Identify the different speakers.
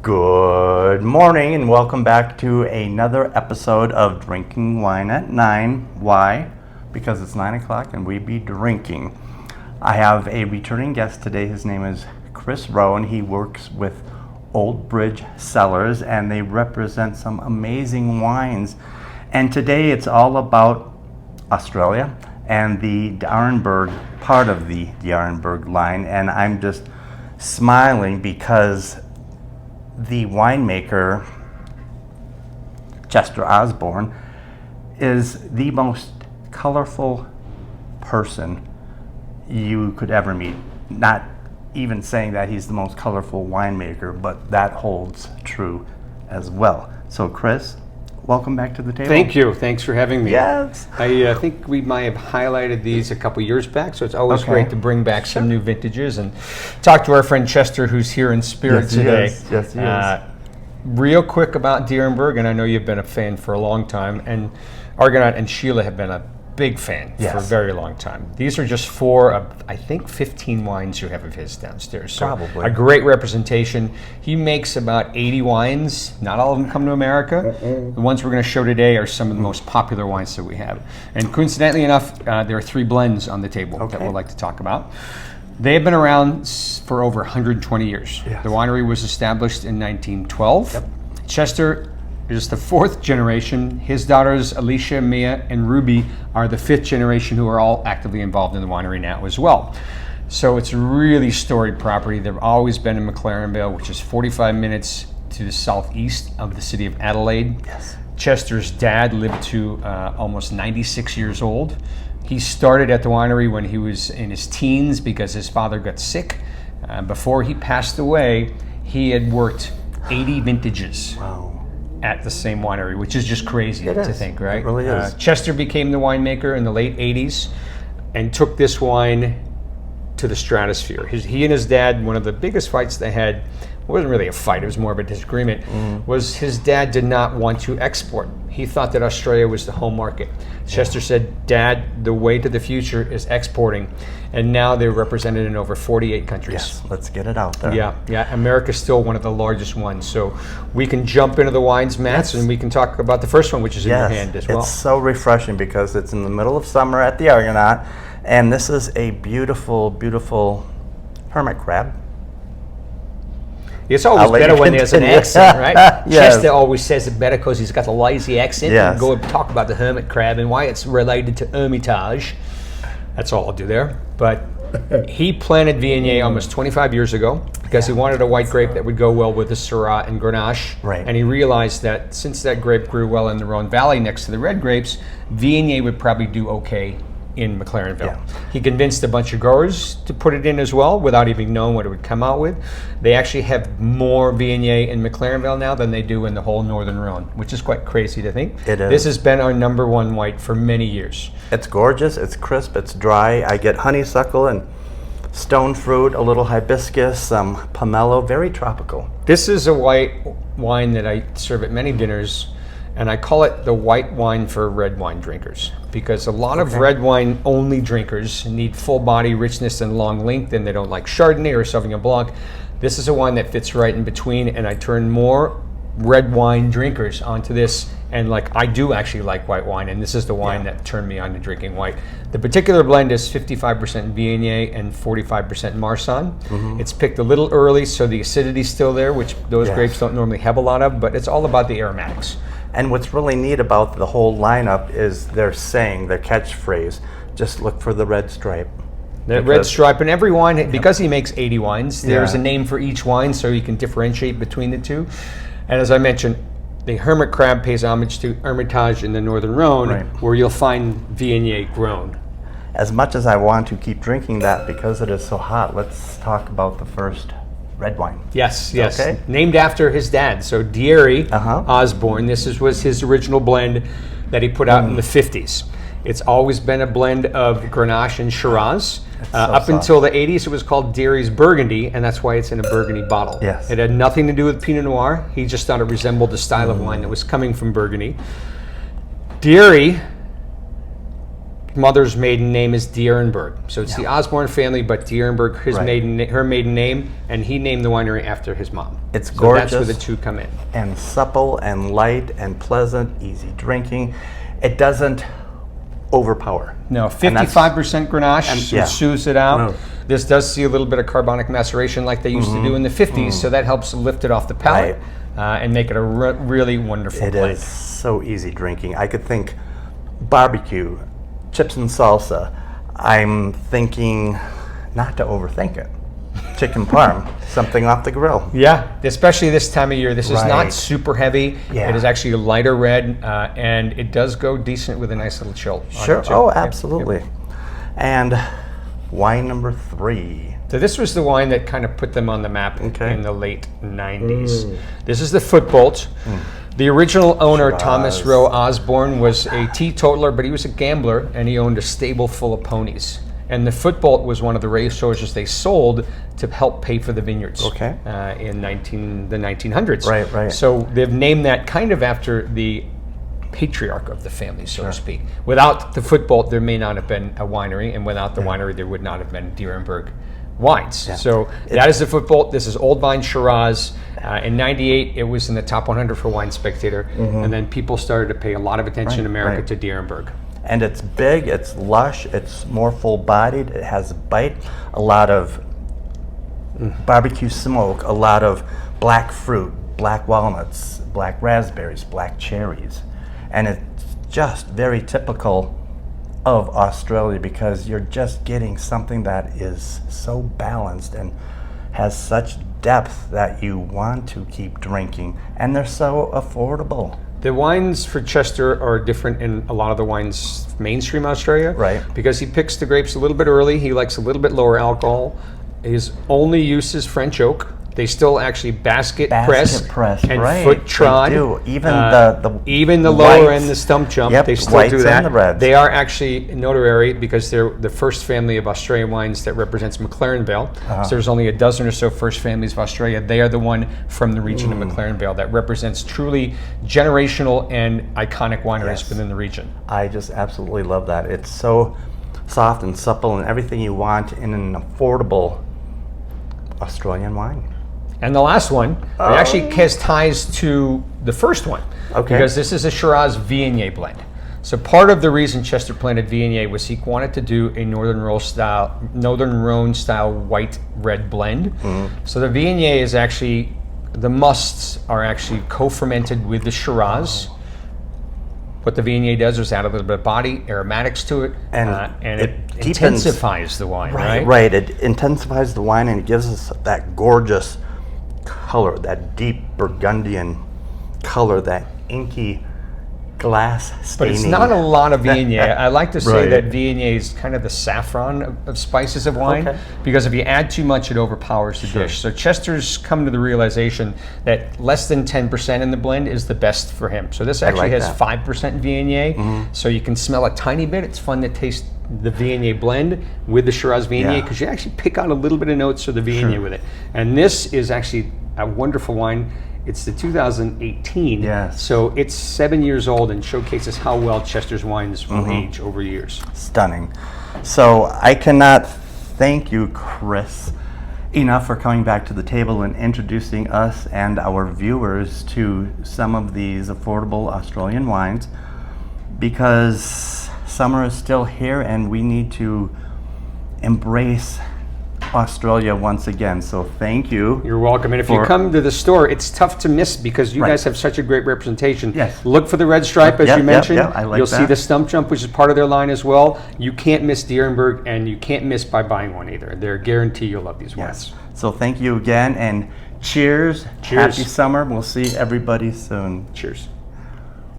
Speaker 1: Good morning and welcome back to another episode of Drinking Wine at 9. Why? Because it's 9 o'clock and we be drinking. I have a returning guest today. His name is Chris Rowe and he works with Old Bridge Cellars and they represent some amazing wines. And today it's all about Australia and the d'Arenberg part of the d'Arenberg line. And I'm just smiling because the winemaker, Chester Osborne, is the most colorful person you could ever meet. Not even saying that he's the most colorful winemaker, but that holds true as well. So Chris, welcome back to the table.
Speaker 2: Thank you. Thanks for having me.
Speaker 1: Yes.
Speaker 2: I think we might have highlighted these a couple years back, so it's always great to bring back some new vintages and talk to our friend Chester, who's here in spirit today.
Speaker 1: Yes, he is.
Speaker 2: Real quick about d'Arenberg, and I know you've been a fan for a long time, and Argonaut and Sheila have been a big fan for a very long time. These are just 4 of, I think, 15 wines you have of his downstairs. So
Speaker 1: probably.
Speaker 2: A great representation. He makes about 80 wines. Not all of them come to America. The ones we're going to show today are some of the most popular wines that we have. And coincidentally enough, there are 3 blends on the table that we'd like to talk about. They have been around for over 120 years. Yes. The winery was established in 1912. Yep. Chester is the 4th generation. His daughters, Alicia, Mia, and Ruby, are the 5th generation who are all actively involved in the winery now as well. So it's a really storied property. They've always been in McLarenville, which is 45 minutes to the southeast of the city of Adelaide. Yes. Chester's dad lived to almost 96 years old. He started at the winery when he was in his teens because his father got sick. Before he passed away, he had worked 80 vintages. Wow. At the same winery, which is just crazy to think, right?
Speaker 1: It really is.
Speaker 2: Chester became the winemaker in the late 80s and took this wine to the stratosphere. He and his dad, one of the biggest fights they had, it wasn't really a fight, it was more of a disagreement, was his dad did not want to export. He thought that Australia was the home market. Chester said, Dad, the way to the future is exporting. And now they're represented in over 48 countries.
Speaker 1: Yes, let's get it out there.
Speaker 2: Yeah. America's still one of the largest ones. So we can jump into the wines, Matt, and we can talk about the first one, which is in your hand as well.
Speaker 1: It's so refreshing because it's in the middle of summer at the Argonaut. And this is a beautiful, beautiful hermit crab.
Speaker 2: It's always better when there's an accent, right? Chester always says it better because he's got a lazy accent. And go and talk about the hermit crab and why it's related to Hermitage. That's all I'll do there. But he planted Viognier almost 25 years ago because he wanted a white grape that would go well with the Syrah and Grenache. Right. And he realized that since that grape grew well in the Rhone Valley next to the red grapes, Viognier would probably do okay in McLarenville. Yeah. He convinced a bunch of growers to put it in as well without even knowing what it would come out with. They actually have more Viognier in McLarenville now than they do in the whole Northern Rhone, which is quite crazy to think.
Speaker 1: It is.
Speaker 2: This has been our #1 white for many years.
Speaker 1: It's gorgeous, it's crisp, it's dry. I get honeysuckle and stone fruit, a little hibiscus, some pomelo, very tropical.
Speaker 2: This is a white wine that I serve at many dinners, and I call it the white wine for red wine drinkers because a lot of red wine only drinkers need full body richness and long length and they don't like Chardonnay or Sauvignon Blanc. This is a wine that fits right in between, and I turn more red wine drinkers onto this, and I do actually like white wine, and this is the wine that turned me on to drinking white. The particular blend is 55% Viognier and 45% Marsanne. It's picked a little early, so the acidity's still there, which those grapes don't normally have a lot of, but it's all about the aromatics.
Speaker 1: And what's really neat about the whole lineup is their catchphrase, just look for the red stripe.
Speaker 2: The red stripe, and every wine, because he makes 80 wines, there's a name for each wine so you can differentiate between the two. And as I mentioned, the hermit crab pays homage to Hermitage in the Northern Rhone, where you'll find Viognier grown.
Speaker 1: As much as I want to keep drinking that because it is so hot, let's talk about the first red wine.
Speaker 2: Yes. Okay. Named after his dad. So Thierry Osborne, this was his original blend that he put out in the 50s. It's always been a blend of Grenache and Shiraz. Up until the 80s, it was called Thierry's Burgundy, and that's why it's in a Burgundy bottle. Yes. It had nothing to do with Pinot Noir. He just thought it resembled the style of wine that was coming from Burgundy. Thierry mother's maiden name is Dierenberg. So it's the Osborne family, but Dierenberg, her maiden name, and he named the winery after his mom.
Speaker 1: It's gorgeous.
Speaker 2: That's where the two come in.
Speaker 1: And supple and light and pleasant, easy drinking. It doesn't overpower.
Speaker 2: No, 55% Grenache, so it soothes it out.
Speaker 1: No.
Speaker 2: This does see a little bit of carbonic maceration like they used to do in the 50s, so that helps lift it off the palate and make it a really wonderful blend.
Speaker 1: It is so easy drinking. I could think barbecue, chips and salsa. I'm thinking, not to overthink it, chicken parm, something off the grill.
Speaker 2: Yeah, especially this time of year. This is not super heavy.
Speaker 1: Yeah.
Speaker 2: It is actually a lighter red, and it does go decent with a nice little chill.
Speaker 1: Sure. Oh, absolutely. And wine number 3.
Speaker 2: So this was the wine that kind of put them on the map in the late 90s. This is the Footbolt. The original owner, Thomas Rowe Osborne, was a teetotaler, but he was a gambler, and he owned a stable full of ponies. And the Footbolt was one of the racehorses they sold to help pay for the vineyards in the 1900s.
Speaker 1: Right.
Speaker 2: So they've named that kind of after the patriarch of the family, so to speak. Without the Footbolt, there may not have been a winery, and without the winery, there would not have been Dierenberg wines. So that is the Footbolt. This is Old Vine Shiraz. In '98, it was in the top 100 for Wine Spectator, and then people started to pay a lot of attention in America to Dierenberg.
Speaker 1: And it's big, it's lush, it's more full-bodied, it has a bite, a lot of barbecue smoke, a lot of black fruit, black walnuts, black raspberries, black cherries. And it's just very typical of Australia because you're just getting something that is so balanced and has such depth that you want to keep drinking, and they're so affordable.
Speaker 2: The wines for Chester are different in a lot of the wines mainstream Australia.
Speaker 1: Right.
Speaker 2: Because he picks the grapes a little bit early. He likes a little bit lower alcohol. His only use is French oak. They still actually basket press and foot trod.
Speaker 1: They do.
Speaker 2: Even the lower end, the stump jump, they still do that.
Speaker 1: And the reds.
Speaker 2: They are actually notary because they're the first family of Australian wines that represents McLaren Vale. So there's only a dozen or so first families of Australia. They are the one from the region of McLaren Vale that represents truly generational and iconic wineries within the region.
Speaker 1: I just absolutely love that. It's so soft and supple and everything you want in an affordable Australian wine.
Speaker 2: And the last one, it actually has ties to the first one. Because this is a Shiraz Viognier blend. So part of the reason Chester planted Viognier was he wanted to do a Northern Rhone style white red blend. So the Viognier is actually, the musts are actually co-fermented with the Shiraz. What the Viognier does is add a little bit of body, aromatics to it, and it intensifies the wine, right?
Speaker 1: Right, it intensifies the wine and it gives us that gorgeous color, that deep Burgundian color, that inky glass staining.
Speaker 2: But it's not a lot of Viognier. I like to say that Viognier is kind of the saffron of spices of wine, because if you add too much, it overpowers the dish. So Chester's come to the realization that less than 10% in the blend is the best for him. So this actually has 5% Viognier, so you can smell a tiny bit. It's fun to taste the Viognier blend with the Shiraz Viognier because you actually pick out a little bit of notes of the Viognier with it. And this is actually a wonderful wine. It's the 2018, so it's 7 years old and showcases how well Chester's wines will age over years.
Speaker 1: Stunning. So I cannot thank you, Chris, enough for coming back to the table and introducing us and our viewers to some of these affordable Australian wines, because summer is still here and we need to embrace Australia once again. So thank you.
Speaker 2: You're welcome. And if you come to the store, it's tough to miss because you guys have such a great representation. Look for the red stripe, as you mentioned.
Speaker 1: I like
Speaker 2: You'll see the stump jump, which is part of their line as well. You can't miss Dierenberg, and you can't miss by buying one either. They're guarantee you'll love these wines.
Speaker 1: So thank you again, and cheers. Happy summer. We'll see everybody soon.
Speaker 2: Cheers.